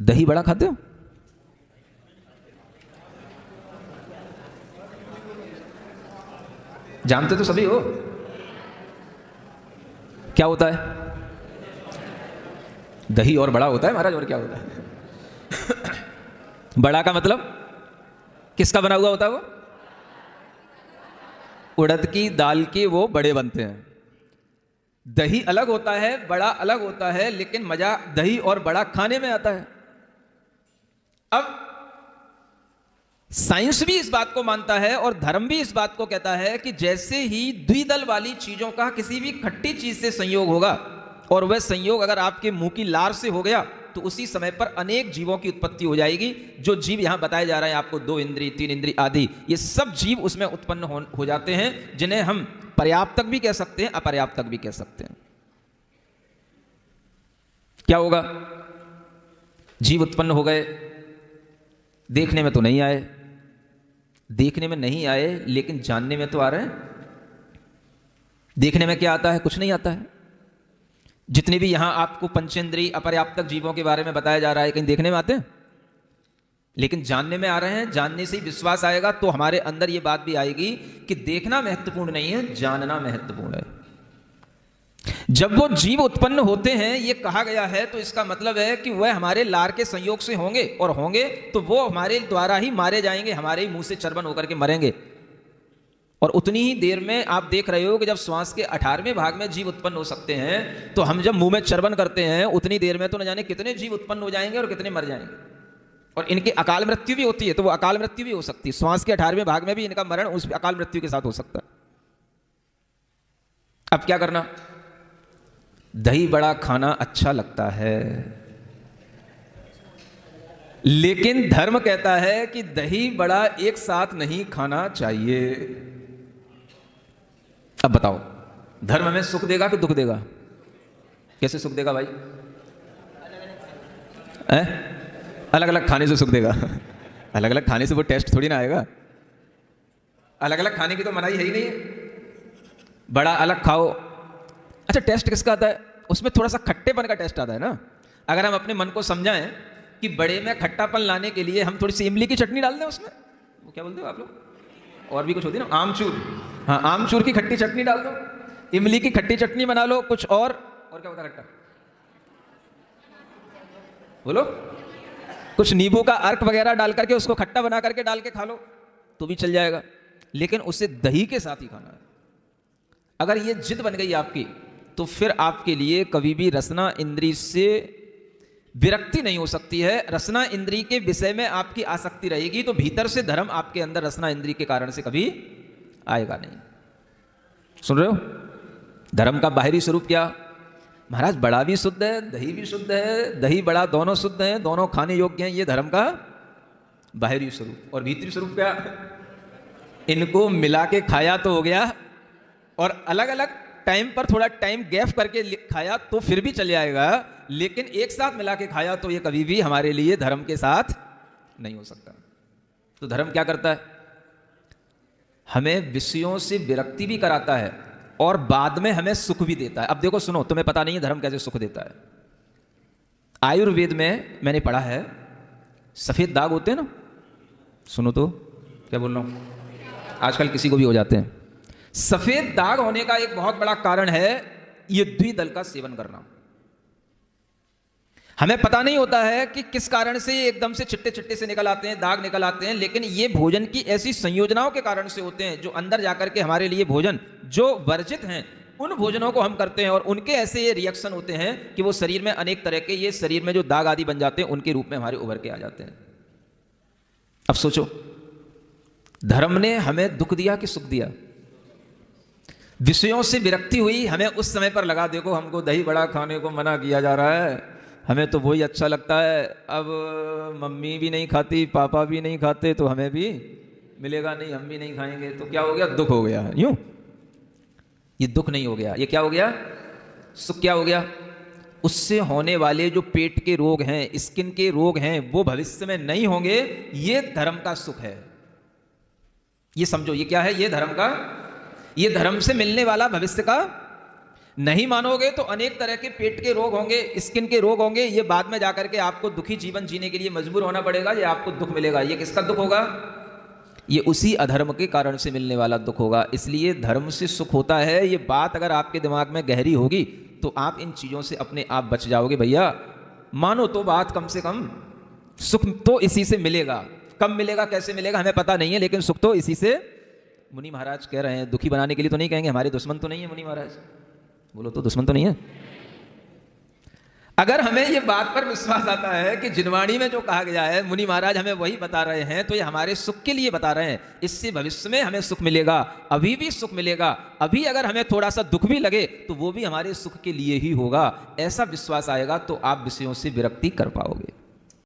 दही बड़ा खाते हो? जानते तो सभी हो क्या होता है? दही और बड़ा होता है महाराज, और क्या होता है? बड़ा का मतलब किसका बना हुआ होता है वो? उड़द की दाल के वो बड़े बनते हैं। दही अलग होता है, बड़ा अलग होता है, लेकिन मजा दही और बड़ा खाने में आता है। अब साइंस भी इस बात को मानता है और धर्म भी इस बात को कहता है कि जैसे ही द्विदल वाली चीजों का किसी भी खट्टी चीज से संयोग होगा और वह संयोग अगर आपके मुंह की लार से हो गया तो उसी समय पर अनेक जीवों की उत्पत्ति हो जाएगी। जो जीव यहां बताए जा रहे हैं आपको, 2 इंद्रिय 3 इंद्रिय आदि, ये सब जीव उसमें उत्पन्न हो जाते हैं, जिन्हें हम पर्याप्तक भी कह सकते हैं, अपर्याप्तक भी कह सकते हैं। क्या होगा? जीव उत्पन्न हो गए, देखने में तो नहीं आए, देखने में नहीं आए लेकिन जानने में तो आ रहे हैं। देखने में क्या आता है? कुछ नहीं आता है। जितने भी यहां आपको पंचेंद्रिय अपर्याप्तक जीवों के बारे में बताया जा रहा है, कहीं देखने में आते हैं? लेकिन जानने में आ रहे हैं। जानने से ही विश्वास आएगा, तो हमारे अंदर यह बात भी आएगी कि देखना महत्वपूर्ण नहीं है, जानना महत्वपूर्ण है। जब वो जीव उत्पन्न होते हैं, ये कहा गया है, तो इसका मतलब है कि वह हमारे लार के संयोग से होंगे, और होंगे तो वो हमारे द्वारा ही मारे जाएंगे, हमारे ही मुंह से चर्बन होकर के मरेंगे। और उतनी ही देर में आप देख रहे हो कि जब श्वास के 18वें भाग में जीव उत्पन्न हो सकते हैं, तो हम जब मुंह में चर्बन करते हैं उतनी देर में तो न जाने कितने जीव उत्पन्न हो जाएंगे और कितने मर जाएंगे। और इनकी अकाल मृत्यु भी होती है, तो वो अकाल मृत्यु भी हो सकती है। श्वास के 18वें भाग में भी इनका मरण उस अकाल मृत्यु के साथ हो सकता है। अब क्या करना? दही बड़ा खाना अच्छा लगता है, लेकिन धर्म कहता है कि दही बड़ा एक साथ नहीं खाना चाहिए। अब बताओ, धर्म हमें सुख देगा कि दुख देगा? कैसे सुख देगा भाई? अलग अलग खाने से सुख देगा। अलग अलग खाने से वो टेस्ट थोड़ी ना आएगा। अलग अलग खाने की तो मनाही है ही नहीं है। बड़ा अलग खाओ, अच्छा टेस्ट किसका आता है? उसमें थोड़ा सा खट्टेपन का टेस्ट आता है ना। अगर हम अपने मन को समझाएं कि बड़े में खट्टापन लाने के लिए हम थोड़ी सी इमली की चटनी डाल दें उसमें, वो क्या बोलते हो आप लोग, और भी कुछ होती है ना, आमचूर। हाँ, आमचूर की खट्टी चटनी डाल दो, इमली की खट्टी चटनी बना लो, कुछ और क्या होता है खट्टा, बोलो, कुछ नींबू का अर्क वगैरह डाल करके उसको खट्टा बना करके डाल के खा लो तो भी चल जाएगा। लेकिन उसे दही के साथ ही खाना है। अगर ये जिद बन गई आपकी, तो फिर आपके लिए कभी भी रसना इंद्री से विरक्ति नहीं हो सकती है। रसना इंद्री के विषय में आपकी आसक्ति रहेगी, तो भीतर से धर्म आपके अंदर रसना इंद्री के कारण से कभी आएगा नहीं। सुन रहे हो? धर्म का बाहरी स्वरूप क्या? महाराज बड़ा भी शुद्ध है, दही भी शुद्ध है, दही बड़ा दोनों शुद्ध हैं, दोनों खाने योग्य हैं। ये धर्म का बाहरी स्वरूप। और भीतरी स्वरूप क्या? इनको मिला के खाया तो हो गया, और अलग अलग टाइम पर थोड़ा टाइम गैप करके खाया तो फिर भी चल जाएगा, लेकिन एक साथ मिला के खाया तो ये कभी भी हमारे लिए धर्म के साथ नहीं हो सकता। तो धर्म क्या करता है? हमें विषयों से विरक्ति भी कराता है और बाद में हमें सुख भी देता है। अब देखो सुनो, तुम्हें पता नहीं है धर्म कैसे सुख देता है। आयुर्वेद में मैंने पढ़ा है, सफेद दाग होते हैं ना, सुनो तो क्या बोल रहा हूं, आजकल किसी को भी हो जाते हैं। सफेद दाग होने का एक बहुत बड़ा कारण है ये द्विदल का सेवन करना। हमें पता नहीं होता है कि किस कारण से ये एकदम से चिट्टे चिट्टे से निकल आते हैं, दाग निकल आते हैं, लेकिन ये भोजन की ऐसी संयोजनाओं के कारण से होते हैं, जो अंदर जाकर के हमारे लिए भोजन जो वर्जित हैं उन भोजनों को हम करते हैं, और उनके ऐसे ये रिएक्शन होते हैं कि वो शरीर में अनेक तरह के, ये शरीर में जो दाग आदि बन जाते हैं उनके रूप में हमारे उभर के आ जाते हैं। अब सोचो, धर्म ने हमें दुख दिया कि सुख दिया? विषयों से विरक्ति हुई, हमें उस समय पर लगा, देखो हमको दही बड़ा खाने को मना किया जा रहा है, हमें तो वही अच्छा लगता है। अब मम्मी भी नहीं खाती, पापा भी नहीं खाते, तो हमें भी मिलेगा नहीं, हम भी नहीं खाएंगे, तो क्या हो गया? दुख हो गया। यूं ये दुख नहीं हो गया, ये क्या हो गया? सुख। क्या हो गया? उससे होने वाले जो पेट के रोग हैं, स्किन के रोग हैं, वो भविष्य में नहीं होंगे। ये धर्म का सुख है। ये समझो, ये क्या है? ये धर्म का, ये धर्म से मिलने वाला भविष्य का नहीं मानोगे तो अनेक तरह के पेट के रोग होंगे, स्किन के रोग होंगे, ये बाद में जाकर के आपको दुखी जीवन जीने के लिए मजबूर होना पड़ेगा, ये आपको दुख मिलेगा। ये किसका दुख होगा? ये उसी अधर्म के कारण से मिलने वाला दुख होगा। इसलिए धर्म से सुख होता है, ये बात अगर आपके दिमाग में गहरी होगी तो आप इन चीजों से अपने आप बच जाओगे। भैया मानो तो बात, कम से कम सुख तो इसी से मिलेगा। कब मिलेगा, कैसे मिलेगा हमें पता नहीं है, लेकिन सुख तो इसी से। मुनि महाराज कह रहे हैं, दुखी बनाने के लिए तो नहीं कहेंगे, हमारे दुश्मन तो नहीं है मुनि महाराज, बोलो तो दुश्मन तो नहीं है। अगर हमें ये बात पर विश्वास आता है कि जिनवाणी में जो कहा गया है मुनि महाराज हमें वही बता रहे हैं, तो ये हमारे सुख के लिए बता रहे हैं। इससे भविष्य में हमें सुख मिलेगा, अभी भी सुख मिलेगा। अभी अगर हमें थोड़ा सा दुख भी लगे तो वो भी हमारे सुख के लिए ही होगा। ऐसा विश्वास आएगा तो आप विषयों से विरक्ति कर पाओगे।